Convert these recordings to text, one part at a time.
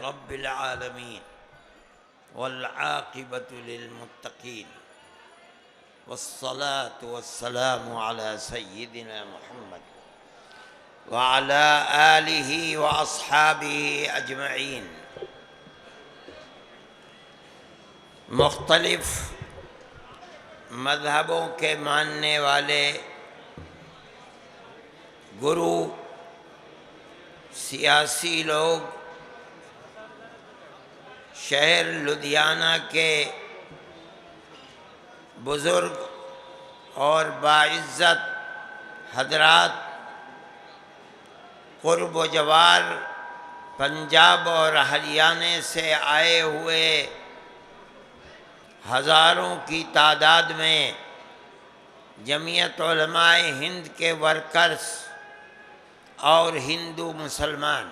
رب العالمين والعاقبة للمتقين والصلاة والسلام على سيدنا محمد وعلى آله وأصحابه أجمعين۔ مختلف مذہبوں کے ماننے والے گرو، سیاسی لوگ شہر لدھیانہ کے بزرگ اور باعزت حضرات، قرب و جوار پنجاب اور ہریانہ سے آئے ہوئے ہزاروں کی تعداد میں جمعیت علماء ہند کے ورکرز اور ہندو مسلمان،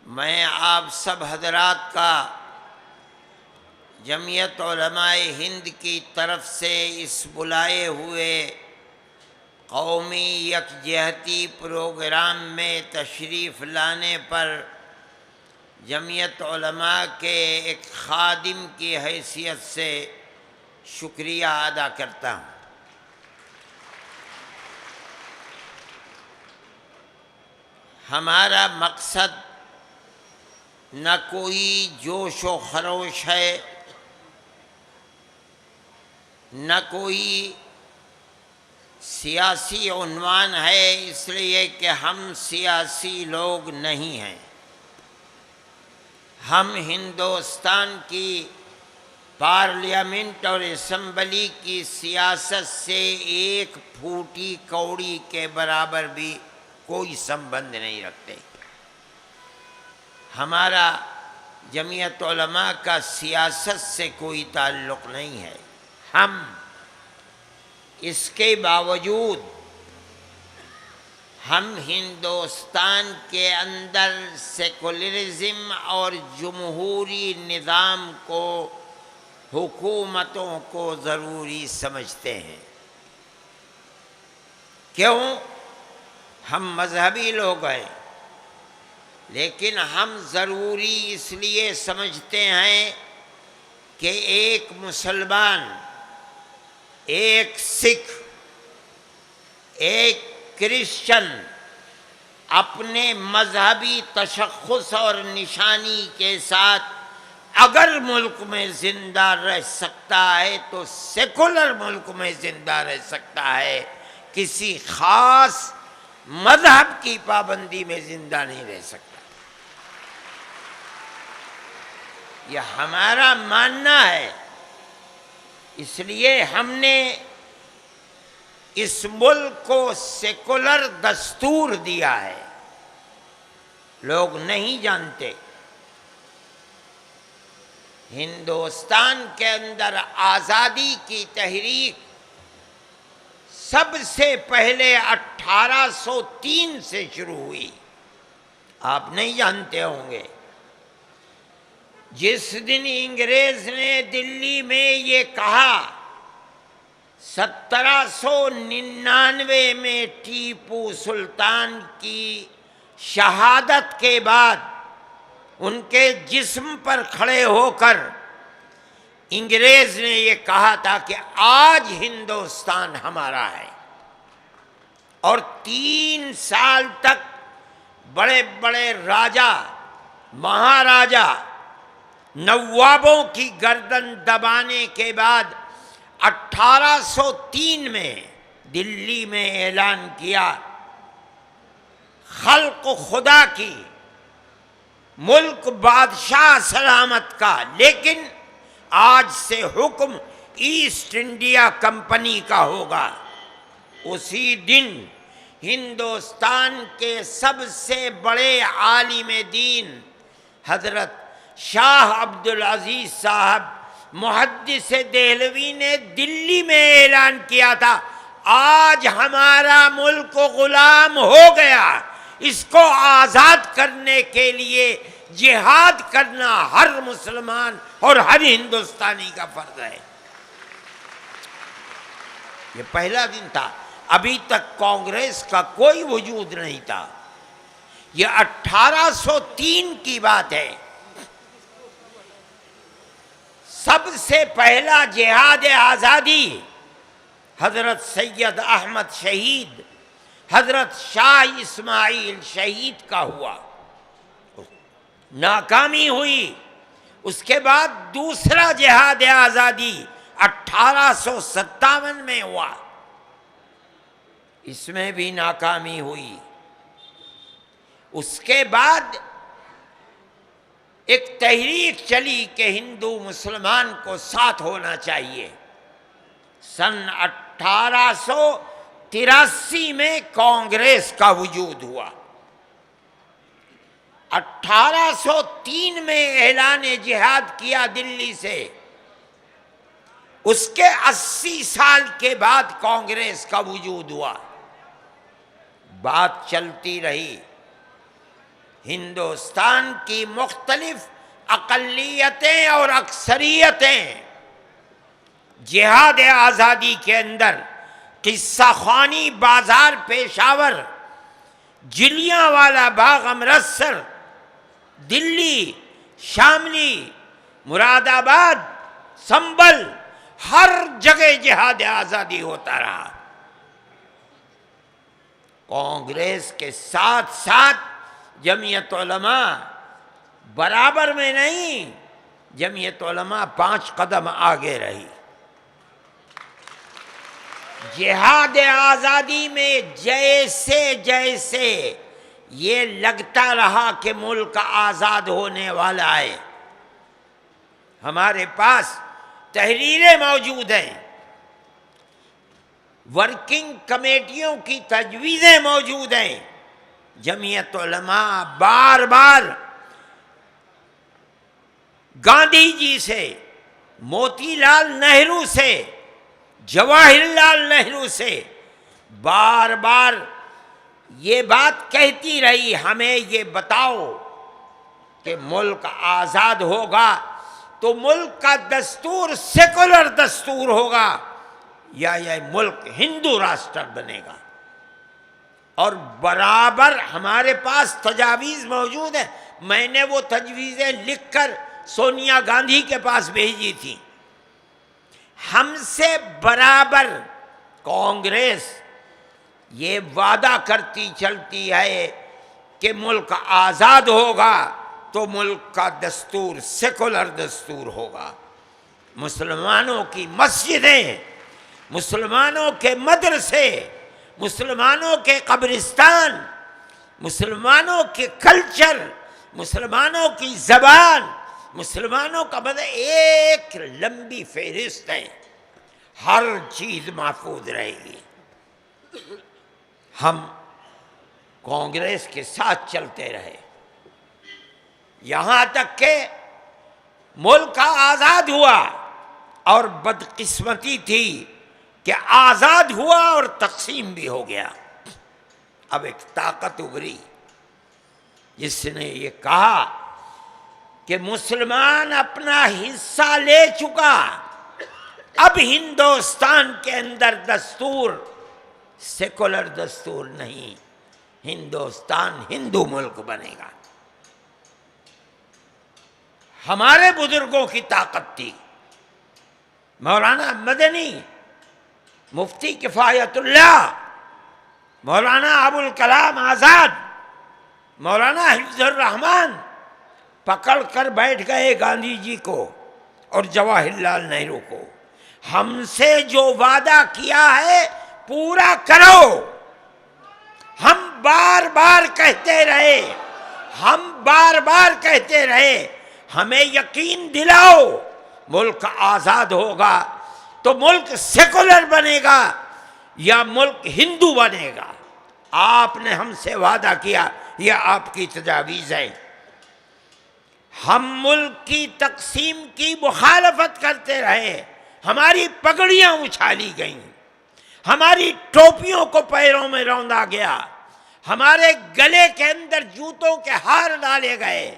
میں آپ سب حضرات کا جمعیت علماء ہند کی طرف سے اس بلائے ہوئے قومی یکجہتی پروگرام میں تشریف لانے پر جمعیت علماء کے ایک خادم کی حیثیت سے شکریہ ادا کرتا ہوں۔ ہمارا مقصد نہ کوئی جوش و خروش ہے، نہ کوئی سیاسی عنوان ہے، اس لیے کہ ہم سیاسی لوگ نہیں ہیں۔ ہم ہندوستان کی پارلیمنٹ اور اسمبلی کی سیاست سے ایک پھوٹی کوڑی کے برابر بھی کوئی سمبند نہیں رکھتے۔ ہمارا جمعیت علماء کا سیاست سے کوئی تعلق نہیں ہے۔ ہم اس کے باوجود ہم ہندوستان کے اندر سیکولرزم اور جمہوری نظام کو، حکومتوں کو ضروری سمجھتے ہیں۔ کیوں؟ ہم مذہبی لوگ ہیں، لیکن ہم ضروری اس لیے سمجھتے ہیں کہ ایک مسلمان، ایک سکھ، ایک کرسچن اپنے مذہبی تشخص اور نشانی کے ساتھ اگر ملک میں زندہ رہ سکتا ہے تو سیکولر ملک میں زندہ رہ سکتا ہے، کسی خاص مذہب کی پابندی میں زندہ نہیں رہ سکتا۔ یہ ہمارا ماننا ہے، اس لیے ہم نے اس ملک کو سیکولر دستور دیا ہے۔ لوگ نہیں جانتے، ہندوستان کے اندر آزادی کی تحریک سب سے پہلے 1803 سے شروع ہوئی۔ آپ نہیں جانتے ہوں گے، جس دن انگریز نے دلی میں یہ کہا، 1799 میں ٹیپو سلطان کی شہادت کے بعد ان کے جسم پر کھڑے ہو کر انگریز نے یہ کہا تھا کہ آج ہندوستان ہمارا ہے، اور 3 سال تک بڑے بڑے راجا، مہاراجا، نوابوں کی گردن دبانے کے بعد 1803 میں دلی میں اعلان کیا، خلق خدا کی، ملک بادشاہ سلامت کا، لیکن آج سے حکم ایسٹ انڈیا کمپنی کا ہوگا۔ اسی دن ہندوستان کے سب سے بڑے عالم دین حضرت شاہ عبدالعزیز صاحب محدث دہلوی نے دلی میں اعلان کیا تھا، آج ہمارا ملک غلام ہو گیا، اس کو آزاد کرنے کے لیے جہاد کرنا ہر مسلمان اور ہر ہندوستانی کا فرض ہے۔ یہ پہلا دن تھا، ابھی تک کانگریس کا کوئی وجود نہیں تھا، یہ 1803 کی بات ہے۔ سب سے پہلا جہاد آزادی حضرت سید احمد شہید، حضرت شاہ اسماعیل شہید کا ہوا، ناکامی ہوئی۔ اس کے بعد دوسرا جہاد آزادی 1857 میں ہوا، اس میں بھی ناکامی ہوئی۔ اس کے بعد ایک تحریک چلی کہ ہندو مسلمان کو ساتھ ہونا چاہیے۔ سن 1883 میں کانگریس کا وجود ہوا۔ 1803 میں اعلان جہاد کیا دلی سے۔ اس کے 80 سال کے بعد کانگریس کا وجود ہوا۔ بات چلتی رہی، ہندوستان کی مختلف اقلیتیں اور اکثریتیں جہاد آزادی کے اندر قصہ خوانی بازار پشاور، جلیانوالہ باغ امرتسر، دلی، شاملی، مراد آباد، سنبل، ہر جگہ جہاد آزادی ہوتا رہا۔ کانگریس کے ساتھ ساتھ جمعیت علماء برابر میں نہیں، جمعیت علماء 5 قدم آگے رہی۔ جہاد آزادی میں جیسے جیسے یہ لگتا رہا کہ ملک آزاد ہونے والا ہے، ہمارے پاس تحریریں موجود ہیں، ورکنگ کمیٹیوں کی تجویزیں موجود ہیں۔ جمعیت علماء بار بار گاندھی جی سے، موتی لال نہرو سے، جواہر لال نہرو سے بار بار یہ بات کہتی رہی، ہمیں یہ بتاؤ کہ ملک آزاد ہوگا تو ملک کا دستور سیکولر دستور ہوگا یا یہ ملک ہندو راشٹر بنے گا۔ اور برابر ہمارے پاس تجاویز موجود ہیں، میں نے وہ تجویزیں لکھ کر سونیا گاندھی کے پاس بھیجی تھی۔ ہم سے برابر کانگریس یہ وعدہ کرتی چلتی ہے کہ ملک آزاد ہوگا تو ملک کا دستور سیکولر دستور ہوگا، مسلمانوں کی مسجدیں، مسلمانوں کے مدرسے، مسلمانوں کے قبرستان، مسلمانوں کے کلچر، مسلمانوں کی زبان، مسلمانوں کا ایک لمبی فہرست ہے، ہر چیز محفوظ رہے گی۔ ہم کانگریس کے ساتھ چلتے رہے یہاں تک کہ ملک آزاد ہوا، اور بدقسمتی تھی کہ آزاد ہوا اور تقسیم بھی ہو گیا۔ اب ایک طاقت ابھری جس نے یہ کہا کہ مسلمان اپنا حصہ لے چکا، اب ہندوستان کے اندر دستور سیکولر دستور نہیں، ہندوستان ہندو ملک بنے گا۔ ہمارے بزرگوں کی طاقت تھی، مولانا مدنی، مفتی کفایت اللہ، مولانا ابوالکلام آزاد، مولانا حفظ الرحمان پکڑ کر بیٹھ گئے گاندھی جی کو اور جواہر لال نہرو کو، ہم سے جو وعدہ کیا ہے پورا کرو۔ ہم بار بار کہتے رہے، ہم بار بار کہتے رہے، ہمیں یقین دلاؤ ملک آزاد ہوگا تو ملک سیکولر بنے گا یا ملک ہندو بنے گا۔ آپ نے ہم سے وعدہ کیا، یہ آپ کی تجاویز ہے۔ ہم ملک کی تقسیم کی مخالفت کرتے رہے، ہماری پگڑیاں اچھالی گئیں، ہماری ٹوپیوں کو پیروں میں روندا گیا، ہمارے گلے کے اندر جوتوں کے ہار ڈالے گئے،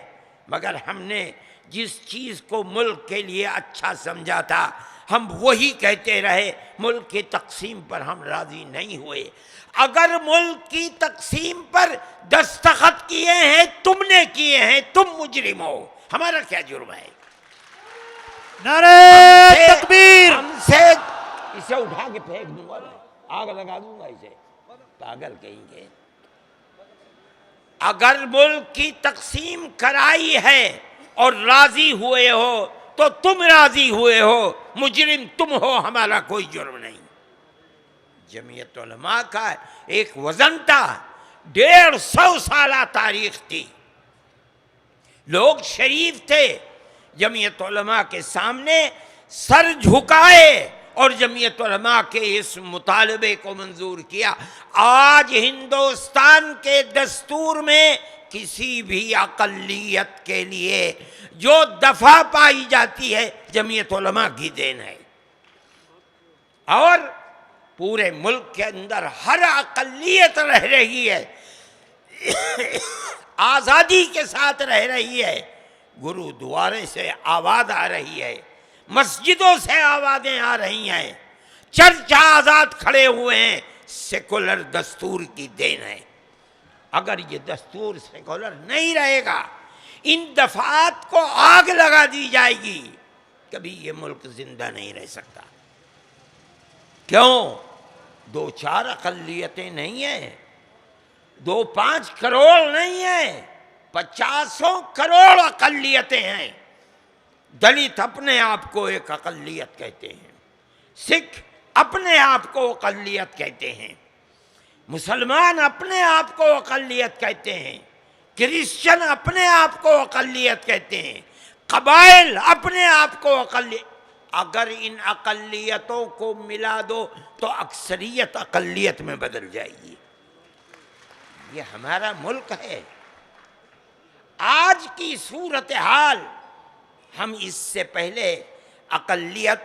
مگر ہم نے جس چیز کو ملک کے لیے اچھا سمجھا تھا ہم وہی کہتے رہے ملک کی تقسیم پر ہم راضی نہیں ہوئے۔ اگر ملک کی تقسیم پر دستخط کیے ہیں تم نے کیے ہیں، تم مجرم ہو، ہمارا کیا جرم ہے؟ نعرہ تکبیر! ہم سے اسے اٹھا کے پھینک دوں گا، آگ لگا دوں گا اسے، پاگل کہیں گے۔ اگر ملک کی تقسیم کرائی ہے اور راضی ہوئے ہو تو تم راضی ہوئے ہو، مجرم تم ہو، ہمارا کوئی جرم نہیں۔ جمعیت علماء کا ایک وزن تھا، 150 سالہ تاریخ تھی، لوگ شریف تھے، جمعیت علماء کے سامنے سر جھکائے اور جمعیت علماء کے اس مطالبے کو منظور کیا۔ آج ہندوستان کے دستور میں کسی بھی اقلیت کے لیے جو دفعہ پائی جاتی ہے جمعیت علماء کی دین ہے، اور پورے ملک کے اندر ہر اقلیت رہ رہی ہے، آزادی کے ساتھ رہ رہی ہے، گرودوارے سے آواز آ رہی ہے، مسجدوں سے آوازیں آ رہی ہیں، چرچ آزاد کھڑے ہوئے ہیں، سیکولر دستور کی دین ہے۔ اگر یہ دستور سیکولر نہیں رہے گا، ان دفعات کو آگ لگا دی جائے گی، کبھی یہ ملک زندہ نہیں رہ سکتا۔ کیوں؟ 2-4 اقلیتیں نہیں ہیں، 2-5 کروڑ نہیں ہیں، 50 کروڑ اقلیتیں ہیں۔ دلت اپنے آپ کو ایک اقلیت کہتے ہیں، سکھ اپنے آپ کو اقلیت کہتے ہیں، مسلمان اپنے آپ کو اقلیت کہتے ہیں، کرسچن اپنے آپ کو اقلیت کہتے ہیں، قبائل اپنے آپ کو اقلیت۔ اگر ان اقلیتوں کو ملا دو تو اکثریت اقلیت میں بدل جائے گی۔ یہ ہمارا ملک ہے۔ آج کی صورتحال ہم اس سے پہلے اقلیت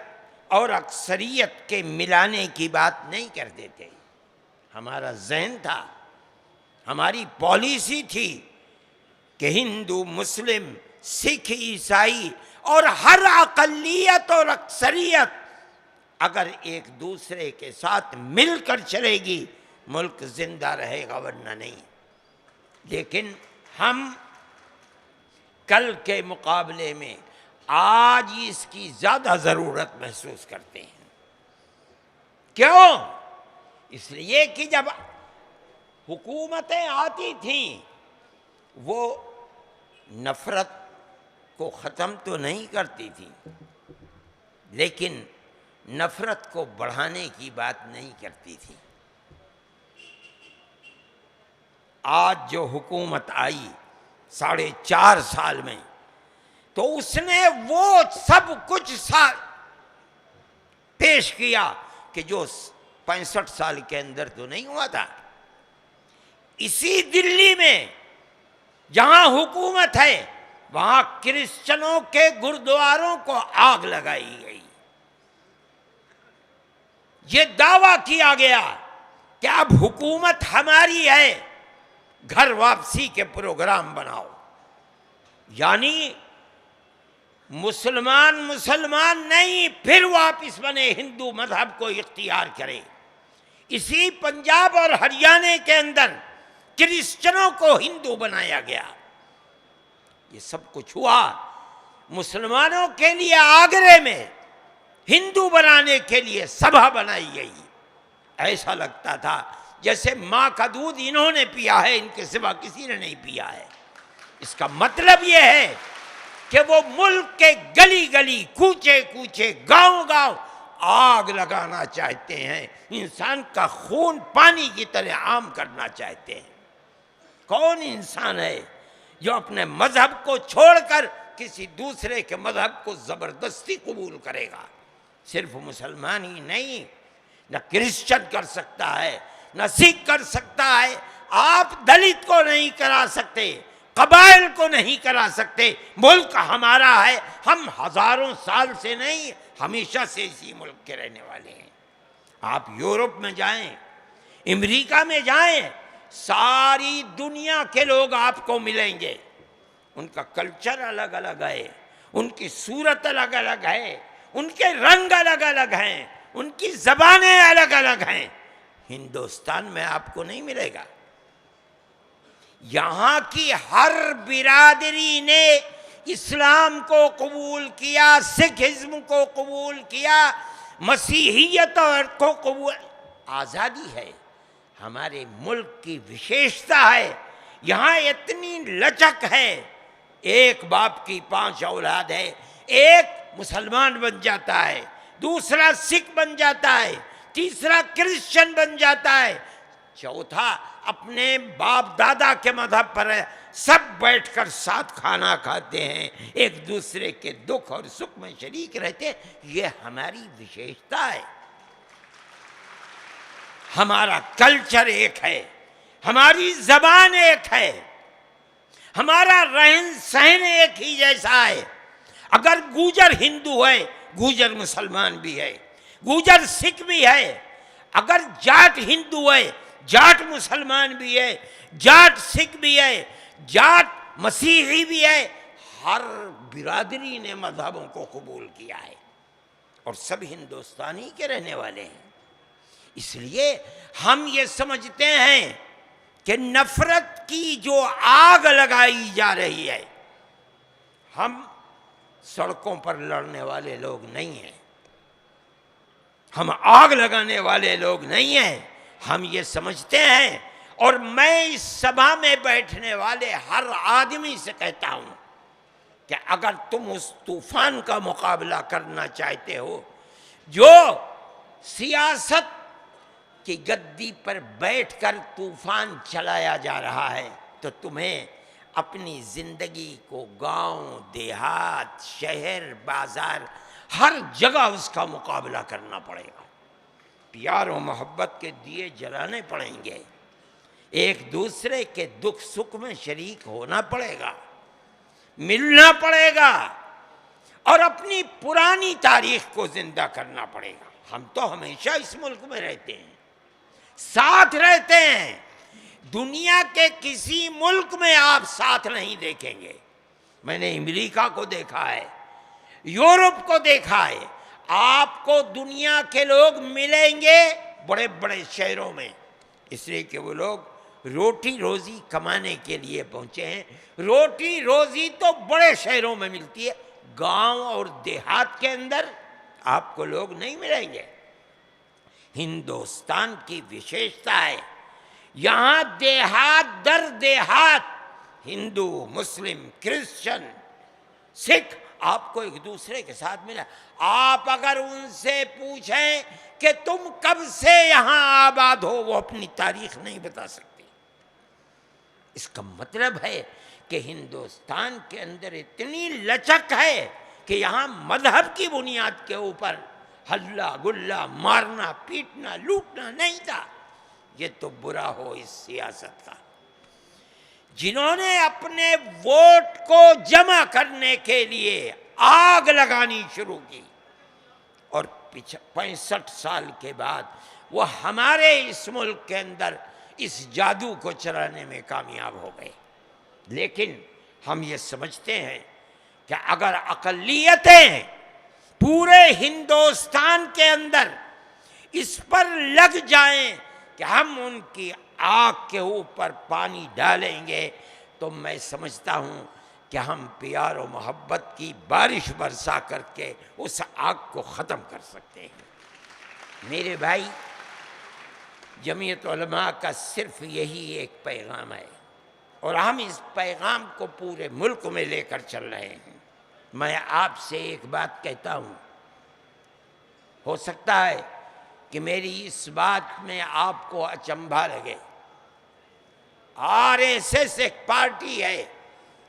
اور اکثریت کے ملانے کی بات نہیں کرتے تھے۔ ہمارا ذہن تھا، ہماری پالیسی تھی کہ ہندو، مسلم، سکھ، عیسائی اور ہر اقلیت اور اکثریت اگر ایک دوسرے کے ساتھ مل کر چلے گی ملک زندہ رہے گا، ورنہ نہیں۔ لیکن ہم کل کے مقابلے میں آج اس کی زیادہ ضرورت محسوس کرتے ہیں۔ کیوں؟ اس لیے کہ جب حکومتیں آتی تھیں وہ نفرت کو ختم تو نہیں کرتی تھیں، لیکن نفرت کو بڑھانے کی بات نہیں کرتی تھی۔ آج جو حکومت آئی 4.5 سال میں، تو اس نے وہ سب کچھ پیش کیا کہ جو 65 سال کے اندر تو نہیں ہوا تھا۔ اسی دلی میں جہاں حکومت ہے وہاں کرسچنوں کے گردواروں کو آگ لگائی گئی۔ یہ دعویٰ کیا گیا کہ اب حکومت ہماری ہے، گھر واپسی کے پروگرام بناؤ۔ یعنی مسلمان نہیں، پھر واپس بنے، ہندو مذہب کو اختیار کرے۔ اسی پنجاب اور ہریانہ کے اندر کرسچنوں کو ہندو بنایا گیا۔ یہ سب کچھ ہوا مسلمانوں کے لیے آگرے میں ہندو بنانے کے لیے سبھا بنائی گئی۔ ایسا لگتا تھا جیسے ماں کا دودھ انہوں نے پیا ہے، ان کے سوا کسی نے نہیں پیا ہے۔ اس کا مطلب یہ ہے کہ وہ ملک کے گلی گلی، کوچے کوچے، گاؤں گاؤں آگ لگانا چاہتے ہیں، انسان کا خون پانی کی طرح عام کرنا چاہتے ہیں۔ کون انسان ہے جو اپنے مذہب کو چھوڑ کر کسی دوسرے کے مذہب کو زبردستی قبول کرے گا؟ صرف مسلمان ہی نہیں، نہ کرسچن کر سکتا ہے، نہ سکھ کر سکتا ہے۔ آپ دلت کو نہیں کرا سکتے، قبائل کو نہیں کرا سکتے۔ ملک ہمارا ہے، ہم ہزاروں سال سے نہیں، ہمیشہ سے اسی ملک کے رہنے والے ہیں۔ آپ یورپ میں جائیں، امریکہ میں جائیں، ساری دنیا کے لوگ آپ کو ملیں گے۔ ان کا کلچر الگ الگ ہے، ان کی صورت الگ الگ ہے، ان کے رنگ الگ الگ ہیں، ان کی زبانیں الگ الگ ہیں، ہندوستان میں آپ کو نہیں ملے گا۔ یہاں کی ہر برادری نے اسلام کو قبول کیا، سکھ ازم کو قبول کیا، مسیحیت کو قبول، آزادی ہے، ہمارے ملک کی وشیشتا ہے۔ یہاں اتنی لچک ہے، ایک باپ کی 5 اولاد ہے، ایک مسلمان بن جاتا ہے، دوسرا سکھ بن جاتا ہے، تیسرا کرسچن بن جاتا ہے، چوتھا اپنے باپ دادا کے مذہب پر ہے، سب بیٹھ کر ساتھ کھانا کھاتے ہیں، ایک دوسرے کے دکھ اور سکھ میں شریک رہتے ہیں۔ یہ ہماری وشیشتا ہے، ہمارا کلچر ایک ہے، ہماری زبان ایک ہے، ہمارا رہن سہن ایک ہی جیسا ہے۔ اگر گوجر ہندو ہے، گوجر مسلمان بھی ہے، گوجر سکھ بھی ہے، اگر جاٹ ہندو ہے، جاٹ مسلمان بھی ہے، جاٹ سکھ بھی ہے، جاٹ مسیحی بھی ہے، ہر برادری نے مذہبوں کو قبول کیا ہے اور سب ہندوستانی کے رہنے والے ہیں۔ اس لیے ہم یہ سمجھتے ہیں کہ نفرت کی جو آگ لگائی جا رہی ہے، ہم سڑکوں پر لڑنے والے لوگ نہیں ہیں، ہم آگ لگانے والے لوگ نہیں ہیں، ہم یہ سمجھتے ہیں، اور میں اس سبھا میں بیٹھنے والے ہر آدمی سے کہتا ہوں کہ اگر تم اس طوفان کا مقابلہ کرنا چاہتے ہو جو سیاست کی گدی پر بیٹھ کر طوفان چلایا جا رہا ہے، تو تمہیں اپنی زندگی کو گاؤں دیہات شہر بازار ہر جگہ اس کا مقابلہ کرنا پڑے گا، پیار و محبت کے دیے جلانے پڑیں گے، ایک دوسرے کے دکھ سکھ میں شریک ہونا پڑے گا، ملنا پڑے گا، اور اپنی پرانی تاریخ کو زندہ کرنا پڑے گا۔ ہم تو ہمیشہ اس ملک میں رہتے ہیں، ساتھ رہتے ہیں، دنیا کے کسی ملک میں آپ ساتھ نہیں دیکھیں گے۔ میں نے امریکہ کو دیکھا ہے، یورپ کو دیکھا ہے، آپ کو دنیا کے لوگ ملیں گے بڑے بڑے شہروں میں، اس لیے کہ وہ لوگ روٹی روزی کمانے کے لیے پہنچے ہیں۔ روٹی روزی تو بڑے شہروں میں ملتی ہے، گاؤں اور دیہات کے اندر آپ کو لوگ نہیں ملیں گے۔ ہندوستان کی وشیشتا ہے، یہاں دیہات در دیہات ہندو مسلم کرسچن سکھ آپ کو ایک دوسرے کے ساتھ ملا۔ آپ اگر ان سے پوچھیں کہ تم کب سے یہاں آباد ہو، وہ اپنی تاریخ نہیں بتا سکتے۔ اس کا مطلب ہے کہ ہندوستان کے اندر اتنی لچک ہے کہ یہاں مذہب کی بنیاد کے اوپر ہلا گلا مارنا پیٹنا لوٹنا نہیں تھا۔ یہ تو برا ہو اس سیاست کا، جنہوں نے اپنے ووٹ کو جمع کرنے کے لیے آگ لگانی شروع کی، اور 65 سال کے بعد وہ ہمارے اس ملک کے اندر اس جادو کو چلانے میں کامیاب ہو گئے۔ لیکن ہم یہ سمجھتے ہیں کہ اگر اقلیتیں پورے ہندوستان کے اندر اس پر لگ جائیں کہ ہم ان کی آگ کے اوپر پانی ڈالیں گے، تو میں سمجھتا ہوں کہ ہم پیار و محبت کی بارش برسا کر کے اس آگ کو ختم کر سکتے ہیں۔ میرے بھائی، جمعیت علماء کا صرف یہی ایک پیغام ہے، اور ہم اس پیغام کو پورے ملک میں لے کر چل رہے ہیں۔ میں آپ سے ایک بات کہتا ہوں، ہو سکتا ہے کہ میری اس بات میں آپ کو اچنبھا لگے۔ RSS ایک پارٹی ہے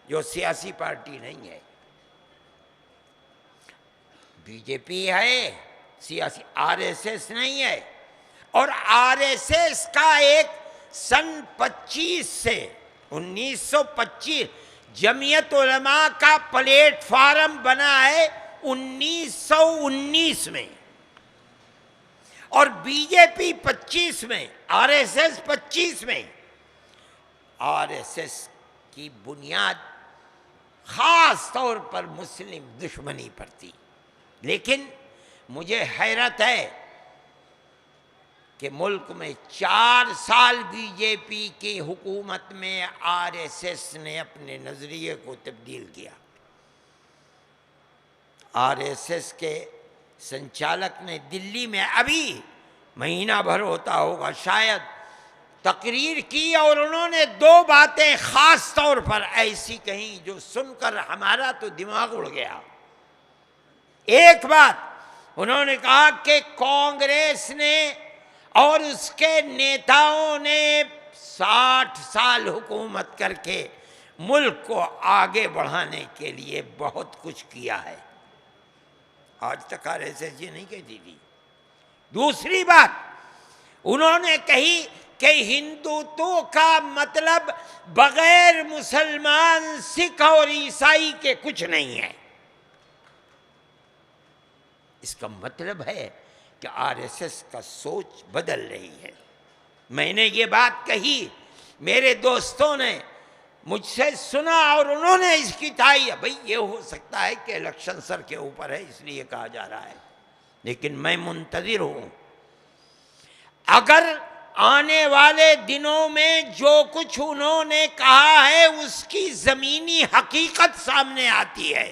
جو سیاسی پارٹی نہیں ہے، BJP ہے سیاسی، RSS نہیں ہے، اور RSS کا ایک سن 1925 جمعیت علماء کا پلیٹ فارم بنا ہے 1919 میں، اور BJP 25 میں، RSS 25 میں۔ RSS کی بنیاد خاص طور پر مسلم دشمنی پر تھی، لیکن مجھے حیرت ہے کہ ملک میں 4 سال بی جے پی کی حکومت میں آر ایس ایس نے اپنے نظریے کو تبدیل کیا۔ آر ایس ایس کے سنچالک نے دلی میں ابھی مہینہ بھر ہوتا ہوگا شاید تقریر کی، اور انہوں نے 2 باتیں خاص طور پر ایسی کہیں جو سن کر ہمارا تو دماغ اڑ گیا۔ ایک بات انہوں نے کہا کہ کانگریس نے اور اس کے نیتاؤں نے 60 سال حکومت کر کے ملک کو آگے بڑھانے کے لیے بہت کچھ کیا ہے۔ آج تک آر ایس ایس یہ نہیں کہتی تھی۔ دوسری بات انہوں نے کہی کہ ہندوتو کا مطلب بغیر مسلمان، سکھ اور عیسائی کے کچھ نہیں ہے۔ اس کا مطلب ہے کہ آر ایس ایس کا سوچ بدل رہی ہے۔ میں نے یہ بات کہی، میرے دوستوں نے مجھ سے سنا اور انہوں نے اس کی تائید۔ بھئی یہ ہو سکتا ہے کہ الیکشن سر کے اوپر ہے اس لیے کہا جا رہا ہے، لیکن میں منتظر ہوں۔ اگر آنے والے دنوں میں جو کچھ انہوں نے کہا ہے اس کی زمینی حقیقت سامنے آتی ہے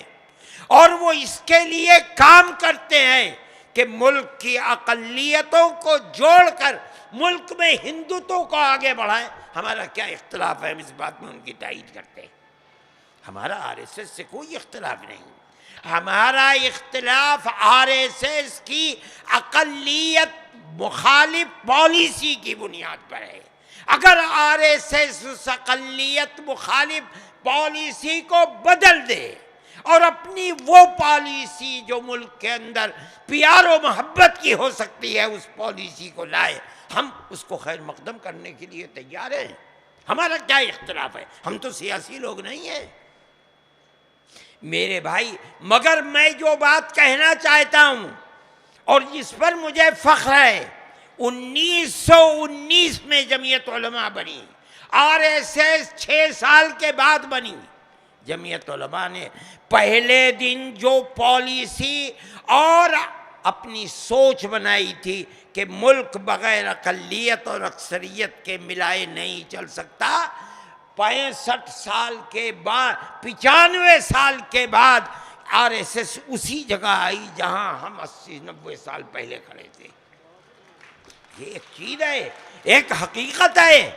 اور وہ اس کے لیے کام کرتے ہیں کہ ملک کی اقلیتوں کو جوڑ کر ملک میں ہندوتوں کو آگے بڑھائیں، ہمارا کیا اختلاف ہے؟ ہم اس بات میں ان کی تائید کرتے ہیں۔ ہمارا آر ایس ایس سے کوئی اختلاف نہیں، ہمارا اختلاف آر ایس ایس کی اقلیت مخالف پالیسی کی بنیاد پر ہے۔ اگر آر ایس ایس اس اقلیت مخالف پالیسی کو بدل دے اور اپنی وہ پالیسی جو ملک کے اندر پیار و محبت کی ہو سکتی ہے اس پالیسی کو لائے، ہم اس کو خیر مقدم کرنے کے لیے تیار ہیں۔ ہمارا کیا اختلاف ہے؟ ہم تو سیاسی لوگ نہیں ہیں میرے بھائی۔ مگر میں جو بات کہنا چاہتا ہوں اور جس پر مجھے فخر ہے، 1919 میں جمعیت علماء بنی، آر ایس ایس 6 سال کے بعد بنی۔ جمعیت علماء نے پہلے دن جو پالیسی اور اپنی سوچ بنائی تھی کہ ملک بغیر اقلیت اور اکثریت کے ملائے نہیں چل سکتا، 65 سال کے بعد 95 سال کے بعد آر ایس ایس اسی جگہ آئی جہاں ہم 80-90 سال پہلے کھڑے تھے۔ یہ ایک چیز ہے، ایک حقیقت ہے،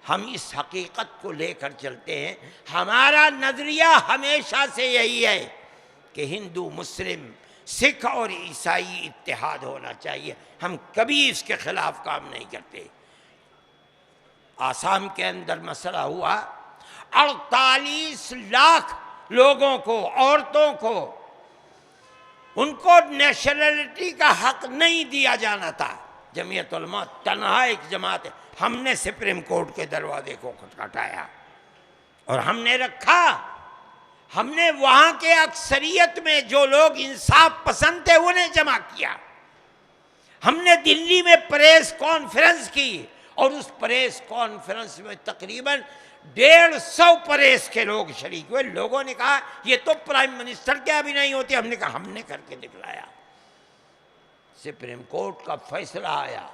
ہم اس حقیقت کو لے کر چلتے ہیں۔ ہمارا نظریہ ہمیشہ سے یہی ہے کہ ہندو، مسلم، سکھ اور عیسائی اتحاد ہونا چاہیے، ہم کبھی اس کے خلاف کام نہیں کرتے۔ آسام کے اندر مسئلہ ہوا، 48 لاکھ لوگوں کو، عورتوں کو، ان کو نیشنلٹی کا حق نہیں دیا جانا تھا۔ جمعیت علماء تنہا ایک جماعت ہے، ہم نے سپریم کورٹ کے دروازے کو کھٹکھٹایا اور ہم نے رکھا، ہم نے وہاں کے اکثریت میں جو لوگ انصاف پسند تھے انہیں جمع کیا۔ ہم نے دلی میں پریس کانفرنس کی اور اس پریس کانفرنس میں تقریباً 150 پریس کے لوگ شریک ہوئے۔ لوگوں نے کہا یہ تو پرائم منسٹر کے ابھی نہیں ہوتی، ہم نے کہا ہم نے کر کے دکھلایا۔ سپریم کورٹ کا فیصلہ آیا،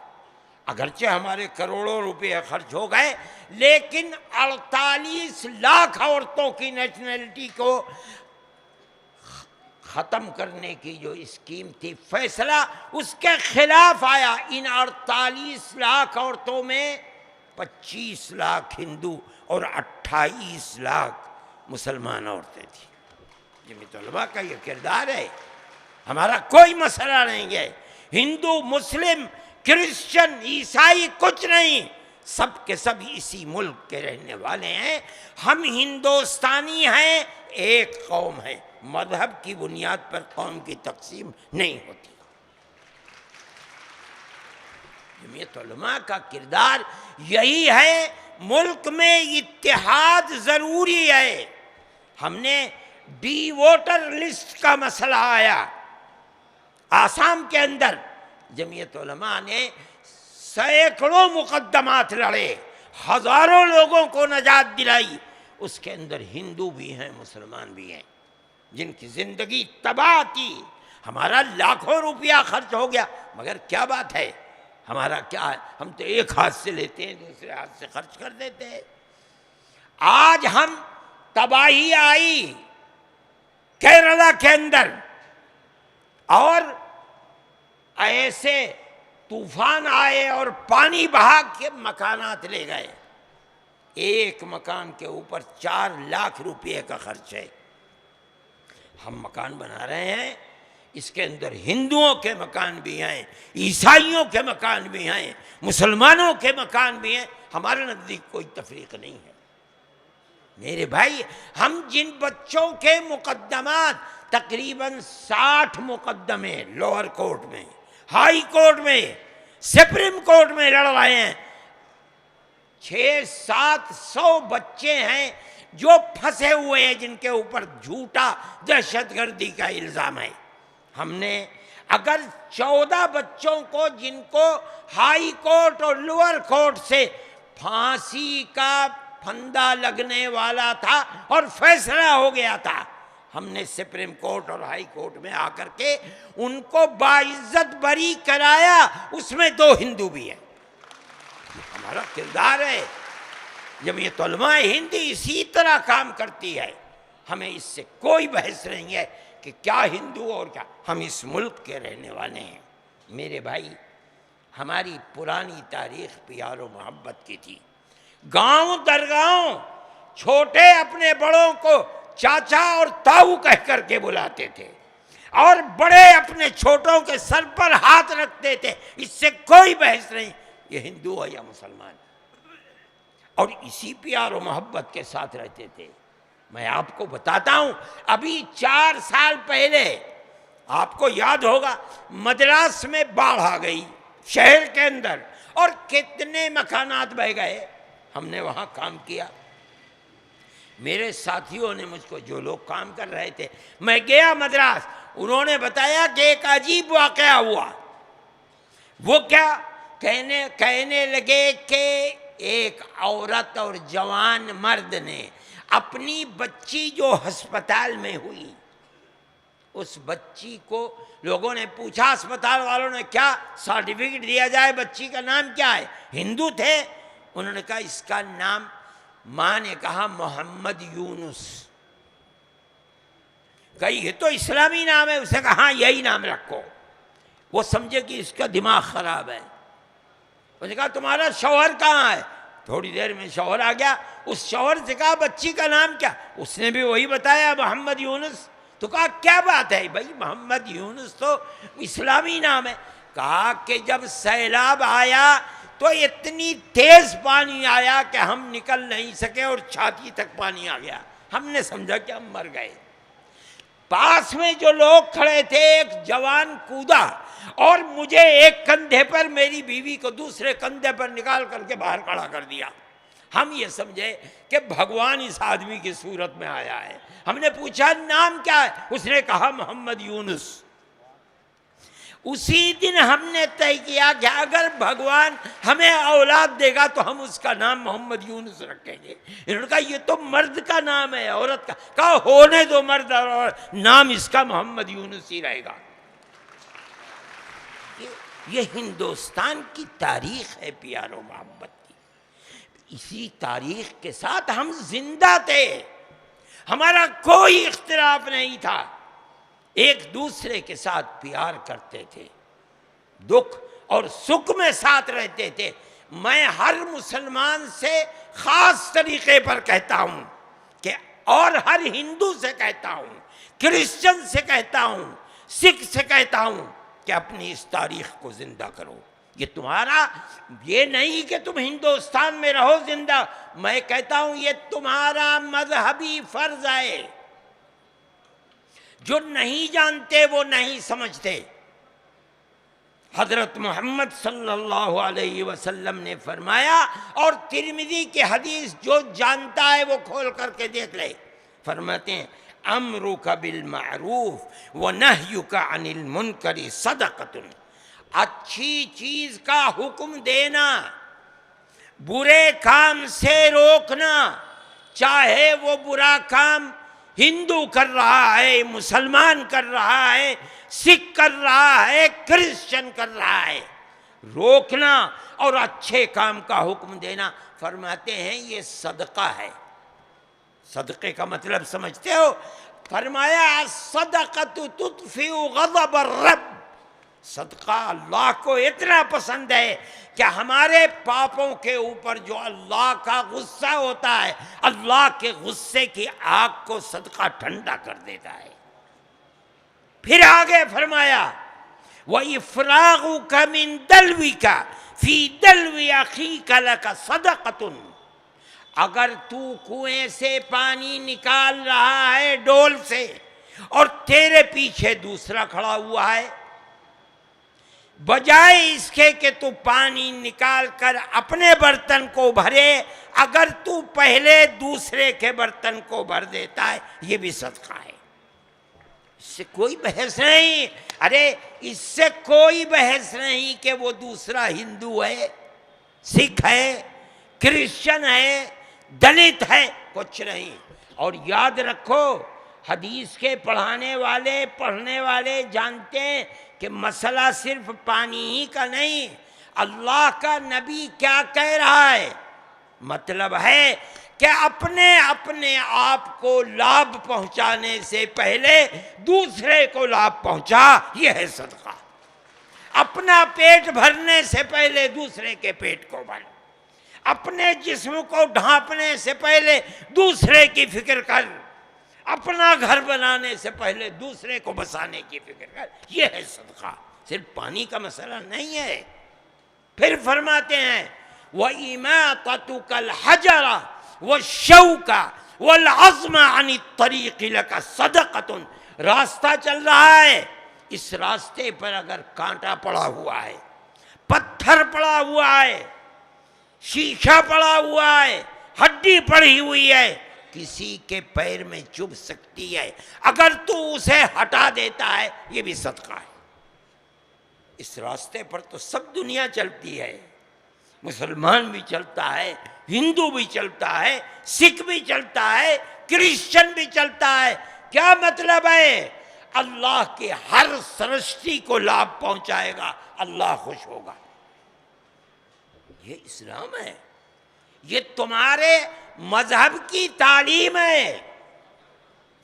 اگرچہ ہمارے کروڑوں روپے خرچ ہو گئے، لیکن 48 لاکھ عورتوں کی نیشنلٹی کو ختم کرنے کی جو اسکیم تھی، فیصلہ اس کے خلاف آیا۔ ان 48 لاکھ عورتوں میں 25 لاکھ ہندو اور 28 لاکھ مسلمان عورتیں تھیں۔ جمعیت علماء کا یہ کردار ہے، ہمارا کوئی مسئلہ نہیں ہے، ہندو، مسلم، کرسچن، عیسائی کچھ نہیں، سب کے سب اسی ملک کے رہنے والے ہیں۔ ہم ہندوستانی ہیں، ایک قوم ہے، مذہب کی بنیاد پر قوم کی تقسیم نہیں ہوتی۔ جمعیت علماء کا کردار یہی ہے، ملک میں اتحاد ضروری ہے۔ ہم نے ڈی ووٹر لسٹ کا مسئلہ آیا آسام کے اندر، جمعیت علماء نے سینکڑوں مقدمات لڑے، ہزاروں لوگوں کو نجات دلائی۔ اس کے اندر ہندو بھی ہیں، مسلمان بھی ہیں، جن کی زندگی تباہ تھی۔ ہمارا لاکھوں روپیہ خرچ ہو گیا، مگر کیا بات ہے، ہمارا کیا ہے، ہم تو ایک ہاتھ سے لیتے ہیں دوسرے ہاتھ سے خرچ کر دیتے ہیں۔ آج ہم تباہی آئی کیرلا کے اندر اور ایسے طوفان آئے اور پانی بہا کے مکانات لے گئے، ایک مکان کے اوپر 4 لاکھ روپے کا خرچ ہے۔ ہم مکان بنا رہے ہیں، اس کے اندر ہندوؤں کے مکان بھی ہیں، عیسائیوں کے مکان بھی ہیں، مسلمانوں کے مکان بھی ہیں، ہمارے نزدیک کوئی تفریق نہیں ہے۔ میرے بھائی، ہم جن بچوں کے مقدمات تقریباً 60 مقدمے لوور کورٹ میں، ہائی کورٹ میں، سپریم کورٹ میں لڑ رہے ہیں، 600-700 بچے ہیں جو پھنسے ہوئے ہیں، جن کے اوپر جھوٹا دہشت گردی کا الزام ہے۔ ہم نے اگر 14 بچوں کو جن کو ہائی کورٹ اور لوور کورٹ سے پھانسی کا پھندا لگنے والا تھا اور فیصلہ ہو گیا تھا، ہم نے سپریم کورٹ اور ہائی کورٹ میں آ کر کے ان کو باعزت بری کرایا، اس میں 2 ہندو بھی ہیں۔ ہمارا کردار ہے۔ جمعیت علماء ہند اسی طرح کام کرتی ہے، ہمیں اس سے کوئی بحث نہیں ہے کہ کیا ہندو اور کیا، ہم اس ملک کے رہنے والے ہیں۔ میرے بھائی، ہماری پرانی تاریخ پیار و محبت کی تھی، گاؤں در گاؤں چھوٹے اپنے بڑوں کو چاچا اور تاؤ کہہ کر کے بلاتے تھے، اور بڑے اپنے چھوٹوں کے سر پر ہاتھ رکھتے تھے، اس سے کوئی بحث نہیں یہ ہندو ہے یا مسلمان، اور اسی پیار و محبت کے ساتھ رہتے تھے۔ میں آپ کو بتاتا ہوں، ابھی 4 سال پہلے آپ کو یاد ہوگا مدراس میں باڑھ آ گئی شہر کے اندر، اور کتنے مکانات بہہ گئے۔ ہم نے وہاں کام کیا، میرے ساتھیوں نے مجھ کو، جو لوگ کام کر رہے تھے، میں گیا مدراس، انہوں نے بتایا کہ ایک عجیب واقعہ ہوا۔ وہ کیا؟ کہنے لگے کہ ایک عورت اور جوان مرد نے اپنی بچی جو ہسپتال میں ہوئی، اس بچی کو لوگوں نے پوچھا، ہسپتال والوں نے، کیا سرٹیفکیٹ دیا جائے، بچی کا نام کیا ہے؟ ہندو تھے، انہوں نے کہا اس کا نام، ماں نے کہا محمد یونس۔ کہا یہ تو اسلامی نام ہے، اسے کہا ہاں یہی نام رکھو۔ وہ سمجھے کہ اس کا دماغ خراب ہے، اس نے کہا تمہارا شوہر کہاں ہے؟ تھوڑی دیر میں شوہر آ گیا، اس شوہر سے کہا بچی کا نام کیا؟ اس نے بھی وہی بتایا، محمد یونس۔ تو کہا کیا بات ہے بھائی، محمد یونس تو اسلامی نام ہے۔ کہا کہ جب سیلاب آیا تو اتنی تیز پانی آیا کہ ہم نکل نہیں سکے اور چھاتی تک پانی آ گیا، ہم نے سمجھا کہ ہم مر گئے۔ پاس میں جو لوگ کھڑے تھے، ایک جوان کودا اور مجھے ایک کندھے پر، میری بیوی کو دوسرے کندھے پر نکال کر کے باہر کھڑا کر دیا۔ ہم یہ سمجھے کہ بھگوان اس آدمی کی صورت میں آیا ہے۔ ہم نے پوچھا نام کیا ہے؟ اس نے کہا محمد یونس۔ اسی دن ہم نے طے کیا کہ اگر بھگوان ہمیں اولاد دے گا تو ہم اس کا نام محمد یونس رکھیں گے۔ انہوں نے کہا یہ تو مرد کا نام ہے، عورت کا؟ کہا ہونے دو، مرد اور عورت، نام اس کا محمد یونس ہی رہے گا۔ یہ ہندوستان کی تاریخ ہے پیار و محبت کی، اسی تاریخ کے ساتھ ہم زندہ تھے، ہمارا کوئی اختلاف نہیں تھا، ایک دوسرے کے ساتھ پیار کرتے تھے، دکھ اور سکھ میں ساتھ رہتے تھے۔ میں ہر مسلمان سے خاص طریقے پر کہتا ہوں کہ، اور ہر ہندو سے کہتا ہوں، کرسچن سے کہتا ہوں، سکھ سے کہتا ہوں کہ اپنی اس تاریخ کو زندہ کرو۔ یہ تمہارا، یہ نہیں کہ تم ہندوستان میں رہو زندہ، میں کہتا ہوں یہ تمہارا مذہبی فرض ہے۔ جو نہیں جانتے وہ نہیں سمجھتے۔ حضرت محمد صلی اللہ علیہ وسلم نے فرمایا، اور ترمذی کی حدیث جو جانتا ہے وہ کھول کر کے دیکھ لے، فرماتے ہیں امرک بالمعروف ونہیک عن المنکر صدقۃ، اچھی چیز کا حکم دینا، برے کام سے روکنا، چاہے وہ برا کام ہندو کر رہا ہے، مسلمان کر رہا ہے، سکھ کر رہا ہے، کرسچن کر رہا ہے، روکنا اور اچھے کام کا حکم دینا۔ فرماتے ہیں یہ صدقہ ہے۔ صدقے کا مطلب سمجھتے ہو؟ فرمایا الصدقۃ تطفئ غضب الرب، صدقہ اللہ کو اتنا پسند ہے کہ ہمارے پاپوں کے اوپر جو اللہ کا غصہ ہوتا ہے، اللہ کے غصے کی آگ کو صدقہ ٹھنڈا کر دیتا ہے۔ پھر آگے فرمایا وَإِفْرَاغُكَ مِن دَلْوِكَ فِي دَلْوِ أَخِيكَ لَكَ صَدَقَةٌ، اگر تو کنویں سے پانی نکال رہا ہے ڈول سے اور تیرے پیچھے دوسرا کھڑا ہوا ہے، بجائے اس کے کہ تو پانی نکال کر اپنے برتن کو بھرے، اگر تو پہلے دوسرے کے برتن کو بھر دیتا ہے، یہ بھی صدقہ ہے۔ اس سے کوئی بحث نہیں، ارے اس سے کوئی بحث نہیں کہ وہ دوسرا ہندو ہے، سکھ ہے، کرسچن ہے، دلت ہے، کچھ نہیں۔ اور یاد رکھو حدیث کے پڑھنے والے جانتے ہیں کہ مسئلہ صرف پانی ہی کا نہیں، اللہ کا نبی کیا کہہ رہا ہے؟ مطلب ہے کہ اپنے آپ کو لابھ پہنچانے سے پہلے دوسرے کو لابھ پہنچا، یہ ہے صدقہ۔ اپنا پیٹ بھرنے سے پہلے دوسرے کے پیٹ کو بھر، اپنے جسم کو ڈھانپنے سے پہلے دوسرے کی فکر کر، اپنا گھر بنانے سے پہلے دوسرے کو بسانے کی فکر کر، یہ ہے صدقہ، صرف پانی کا مسئلہ نہیں ہے۔ پھر فرماتے ہیں وَإِمَاطَتُكَ الْحَجَرَ وَالشَّوْكَ وَالْعَظْمَ عَنِ الطَّرِيقِ لَكَ صَدَقَةٌ، راستہ چل رہا ہے، اس راستے پر اگر کانٹا پڑا ہوا ہے، پتھر پڑا ہوا ہے، شیشہ پڑا ہوا ہے، ہڈی پڑی ہوئی ہے، کسی کے پیر میں چبھ سکتی ہے، اگر تو اسے ہٹا دیتا ہے، یہ بھی صدقہ ہے۔ اس راستے پر تو سب دنیا چلتی ہے، مسلمان بھی چلتا ہے، ہندو بھی چلتا ہے، سکھ بھی چلتا ہے، کرسچن بھی چلتا ہے۔ کیا مطلب ہے؟ اللہ کے ہر سرشٹی کو لابھ پہنچائے گا، اللہ خوش ہوگا۔ یہ اسلام ہے، یہ تمہارے مذہب کی تعلیم ہے۔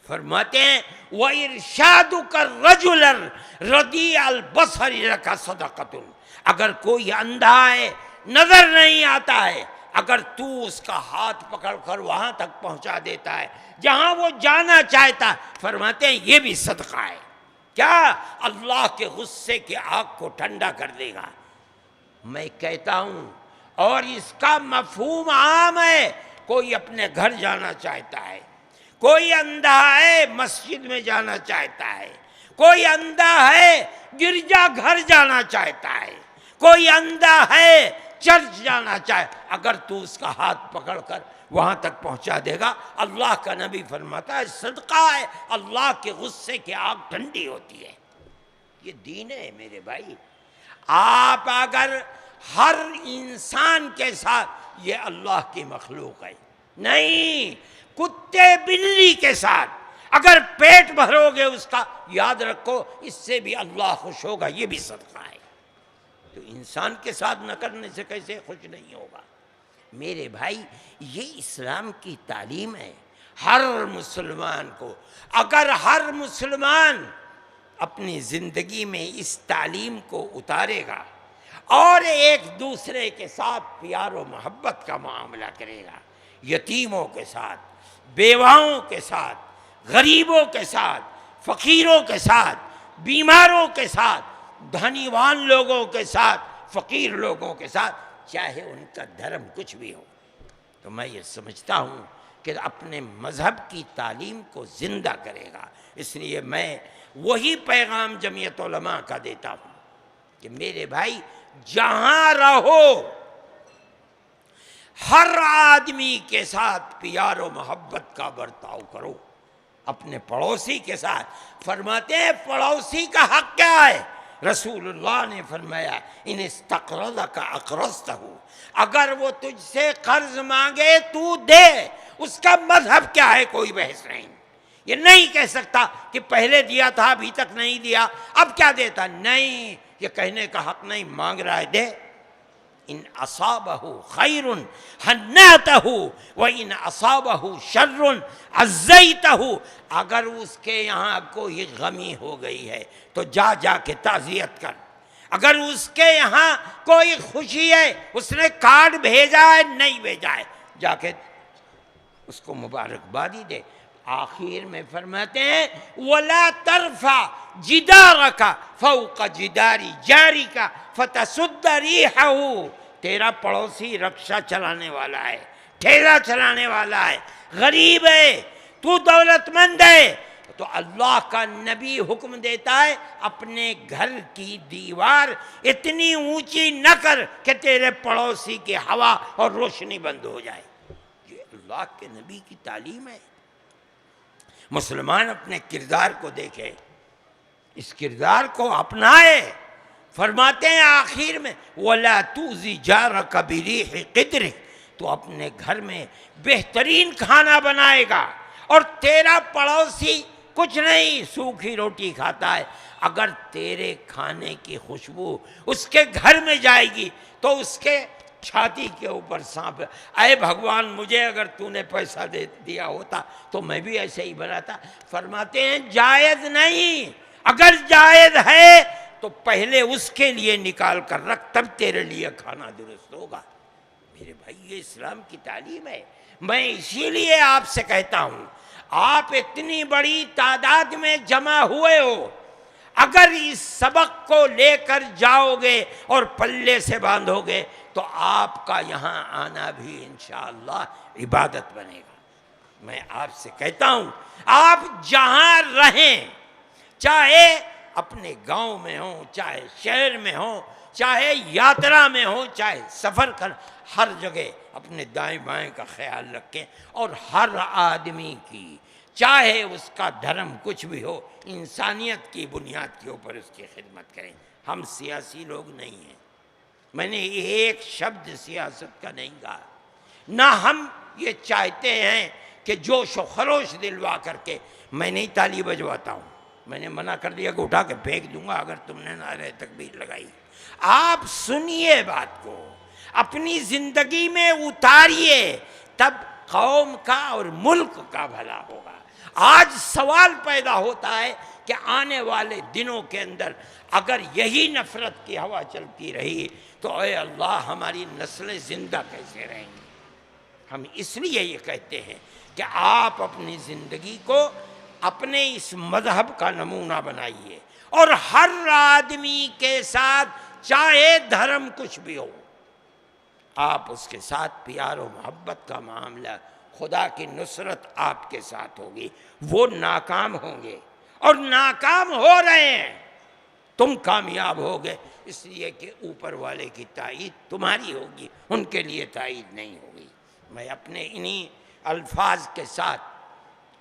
فرماتے ہیں وَإِرْشَادُكَ الرَّجُلَ الرَّدِيعَ الْبَصَرِ لَكَ صَدَقَةٌ، اگر کوئی اندھا ہے، نظر نہیں آتا ہے، اگر تو اس کا ہاتھ پکڑ کر وہاں تک پہنچا دیتا ہے جہاں وہ جانا چاہتا ہے، فرماتے ہیں یہ بھی صدقہ ہے۔ کیا؟ اللہ کے غصے کی آگ کو ٹھنڈا کر دے گا۔ میں کہتا ہوں، اور اس کا مفہوم عام ہے، کوئی اپنے گھر جانا چاہتا ہے، کوئی اندھا ہے مسجد میں جانا چاہتا ہے، کوئی اندھا ہے گرجا گھر جانا چاہتا ہے، کوئی اندھا ہے چرچ جانا چاہے، اگر تو اس کا ہاتھ پکڑ کر وہاں تک پہنچا دے گا، اللہ کا نبی فرماتا ہے صدقہ ہے، اللہ کے غصے کی آگ ٹھنڈی ہوتی ہے۔ یہ دین ہے میرے بھائی۔ آپ اگر ہر انسان کے ساتھ، یہ اللہ کی مخلوق ہے، نہیں کتے بلی کے ساتھ اگر پیٹ بھرو گے اس کا، یاد رکھو اس سے بھی اللہ خوش ہوگا، یہ بھی صدقہ ہے۔ تو انسان کے ساتھ نہ کرنے سے کیسے خوش نہیں ہوگا؟ میرے بھائی یہ اسلام کی تعلیم ہے ہر مسلمان کو۔ اگر ہر مسلمان اپنی زندگی میں اس تعلیم کو اتارے گا اور ایک دوسرے کے ساتھ پیار و محبت کا معاملہ کرے گا، یتیموں کے ساتھ، بیواؤں کے ساتھ، غریبوں کے ساتھ، فقیروں کے ساتھ، بیماروں کے ساتھ، دھنیوان لوگوں کے ساتھ، فقیر لوگوں کے ساتھ، چاہے ان کا دھرم کچھ بھی ہو، تو میں یہ سمجھتا ہوں کہ اپنے مذہب کی تعلیم کو زندہ کرے گا۔ اس لیے میں وہی پیغام جمعیت علماء کا دیتا ہوں کہ میرے بھائی جہاں رہو ہر آدمی کے ساتھ پیار و محبت کا برتاؤ کرو، اپنے پڑوسی کے ساتھ۔ فرماتے ہیں پڑوسی کا حق کیا ہے؟ رسول اللہ نے فرمایا ان استقرضک اقرضتہ، اگر وہ تجھ سے قرض مانگے تو دے، اس کا مذہب کیا ہے کوئی بحث نہیں۔ یہ نہیں کہہ سکتا کہ پہلے دیا تھا ابھی تک نہیں دیا اب کیا دیتا، نہیں، یہ کہنے کا حق نہیں، مانگ رہا ہے دے۔ ان اصابہ خیر حناتہ وان اصابہ شر عزیتہ، اگر اس کے یہاں کوئی غمی ہو گئی ہے تو جا جا کے تعزیت کر، اگر اس کے یہاں کوئی خوشی ہے، اس نے کارڈ بھیجا ہے نہیں بھیجا ہے، جا کے اس کو مبارکبادی دے۔ آخر میں فرماتے ہیں وَلَا تَرْفَعْ جِدَارَكَ فَوْقَ جِدَارِ جَارِكَ فَتَسُدَّ رِيحَهُ، تیرا پڑوسی رکشہ چلانے والا ہے، ٹھیلا چلانے والا ہے، غریب ہے، تو دولت مند ہے، تو اللہ کا نبی حکم دیتا ہے اپنے گھر کی دیوار اتنی اونچی نہ کر کہ تیرے پڑوسی کی ہوا اور روشنی بند ہو جائے۔ یہ اللہ کے نبی کی تعلیم ہے۔ مسلمان اپنے کردار کو دیکھے، اس کردار کو اپنائے۔ فرماتے ہیں آخر میں وَلَا تُؤْذِ جَارَكَ بِرِيحِ قِدْرِكَ، تو اپنے گھر میں بہترین کھانا بنائے گا اور تیرا پڑوسی کچھ نہیں سوکھی روٹی کھاتا ہے، اگر تیرے کھانے کی خوشبو اس کے گھر میں جائے گی تو اس کے چھاتی کے اوپر سانپ، اے بھگوان مجھے اگر تو نے پیسہ دے دیا ہوتا تو میں بھی ایسے ہی بناتا۔ فرماتے ہیں جائز نہیں، اگر جائز ہے تو پہلے اس کے لیے نکال کر رکھ، تب تیرے لیے کھانا درست ہوگا۔ میرے بھائی یہ اسلام کی تعلیم ہے۔ میں اسی لیے آپ سے کہتا ہوں، آپ اتنی بڑی تعداد میں جمع ہوئے ہو، اگر اس سبق کو لے کر جاؤ گے اور پلے سے باندھو گے تو آپ کا یہاں آنا بھی انشاءاللہ عبادت بنے گا۔ میں آپ سے کہتا ہوں آپ جہاں رہیں، چاہے اپنے گاؤں میں ہوں، چاہے شہر میں ہوں، چاہے یاترا میں ہوں، چاہے سفر کر، ہر جگہ اپنے دائیں بائیں کا خیال رکھیں، اور ہر آدمی کی چاہے اس کا دھرم کچھ بھی ہو، انسانیت کی بنیاد کے اوپر اس کی خدمت کریں۔ ہم سیاسی لوگ نہیں ہیں، میں نے ایک شبد سیاست کا نہیں کہا، نہ ہم یہ چاہتے ہیں کہ جوش و خروش دلوا کر کے میں نہیں تالی بجواتا ہوں، میں نے منع کر دیا کہ اٹھا کے پھینک دوں گا اگر تم نے نعرہ تکبیر لگائی۔ آپ سنیے بات کو، اپنی زندگی میں اتاریے، تب قوم کا اور ملک کا بھلا ہوگا۔ آج سوال پیدا ہوتا ہے کہ آنے والے دنوں کے اندر اگر یہی نفرت کی ہوا چلتی رہی تو اے اللہ ہماری نسلیں زندہ کیسے رہیں گی؟ ہم اس لیے یہ کہتے ہیں کہ آپ اپنی زندگی کو اپنے اس مذہب کا نمونہ بنائیے، اور ہر آدمی کے ساتھ چاہے دھرم کچھ بھی ہو، آپ اس کے ساتھ پیار و محبت کا معاملہ، خدا کی نصرت آپ کے ساتھ ہوگی۔ وہ ناکام ہوں گے اور ناکام ہو رہے ہیں، تم کامیاب ہوگے، اس لیے کہ اوپر والے کی تائید تمہاری ہوگی، ان کے لیے تائید نہیں ہوگی۔ میں اپنے انہی الفاظ کے ساتھ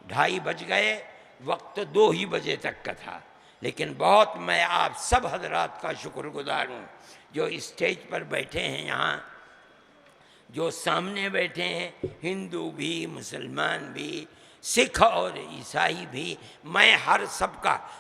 2:30 بج گئے، وقت 2 ہی بجے تک کا تھا، لیکن بہت میں آپ سب حضرات کا شکر گزار ہوں جو اسٹیج پر بیٹھے ہیں، یہاں جو سامنے بیٹھے ہیں، ہندو بھی، مسلمان بھی، سکھ اور عیسائی بھی، میں ہر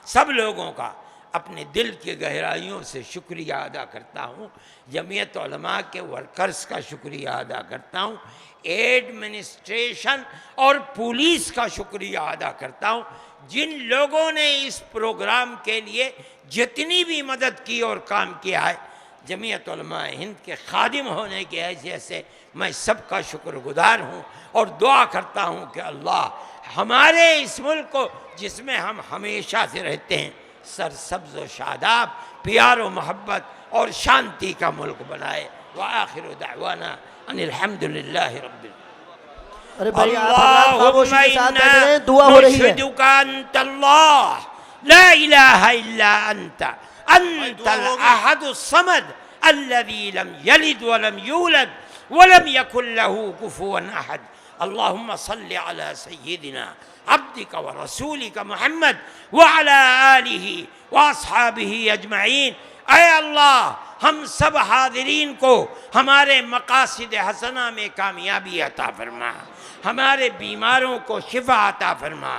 سب لوگوں کا اپنے دل کی گہرائیوں سے شکریہ ادا کرتا ہوں۔ جمعیت علماء کے ورکرز کا شکریہ ادا کرتا ہوں، ایڈمنسٹریشن اور پولیس کا شکریہ ادا کرتا ہوں، جن لوگوں نے اس پروگرام کے لیے جتنی بھی مدد کی اور کام کیا ہے۔ جمعیت علماء ہند کے خادم ہونے کی حیثیت سے میں سب کا شکر گزار ہوں، اور دعا کرتا ہوں کہ اللہ ہمارے اس ملک کو، جس میں ہم ہمیشہ سے رہتے ہیں، سرسبز و شاداب، پیار و محبت اور شانتی کا ملک بنائے۔ وآخر دعوانا ان الحمدللہ رب العالمین۔ ارے بھائی آپ حضرات خاموشی کے ساتھ بیٹھ رہے ہیں، دعا ہو رہی ہے۔ نشہدک انت اللہ لا الہ الا انت انت الاحد الصمد الذي لم يلد ولم يولد ولم يكن له كفوا احد۔ اللهم صل على سيدنا عبدك ورسولك محمد وعلى آله واصحابه اجمعین۔ اے اللہ ہم سب حاضرین کو ہمارے مقاصد حسنہ میں کامیابی عطا فرما، ہمارے بیماروں کو شفا عطا فرما۔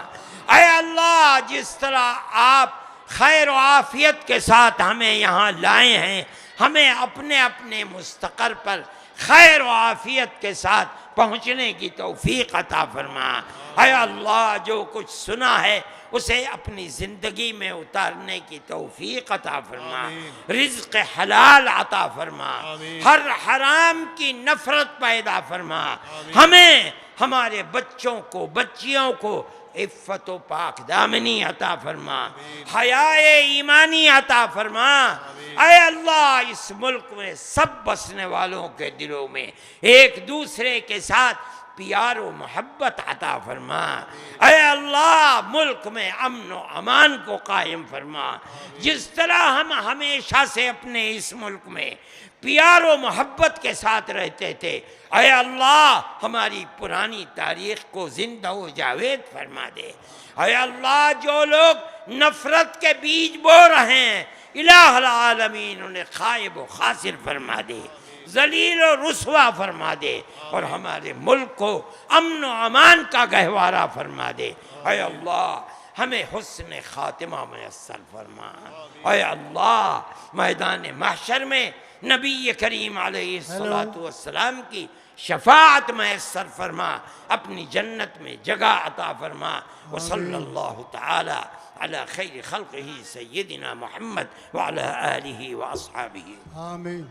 اے اللہ جس طرح آپ خیر و عافیت کے ساتھ ہمیں یہاں لائے ہیں، ہمیں اپنے اپنے مستقر پر خیر و عافیت کے ساتھ پہنچنے کی توفیق عطا فرما۔ اے اللہ جو کچھ سنا ہے اسے اپنی زندگی میں اتارنے کی توفیق عطا فرما، رزق حلال عطا فرما، ہر حرام کی نفرت پیدا فرما، ہمیں ہمارے بچوں کو بچیوں کو عفت و پاک دامنی عطا فرما، حیائے ایمانی عطا فرما۔ اے اللہ اس ملک میں سب بسنے والوں کے دلوں میں ایک دوسرے کے ساتھ پیار و محبت عطا فرما۔ اے اللہ ملک میں امن و امان کو قائم فرما، جس طرح ہم ہمیشہ سے اپنے اس ملک میں پیار و محبت کے ساتھ رہتے تھے، اے اللہ ہماری پرانی تاریخ کو زندہ و جاوید فرما دے۔ اے اللہ جو لوگ نفرت کے بیج بو رہے ہیں، الہ العالمین انہیں خائب و خاسر فرما دے، ذلیل و رسوا فرما دے، اور ہمارے ملک کو امن و امان کا گہوارہ فرما دے۔ اے اللہ ہمیں حسن خاتمہ میسر فرما۔ اے اللہ میدان محشر میں نبی کریم علیہ السلام کی شفاعت میسر فرما، اپنی جنت میں جگہ عطا فرما۔ وصلی اللہ تعالی علی خیر خلقہ سیدنا محمد وعلی آلہ واصحابہ۔ آمین۔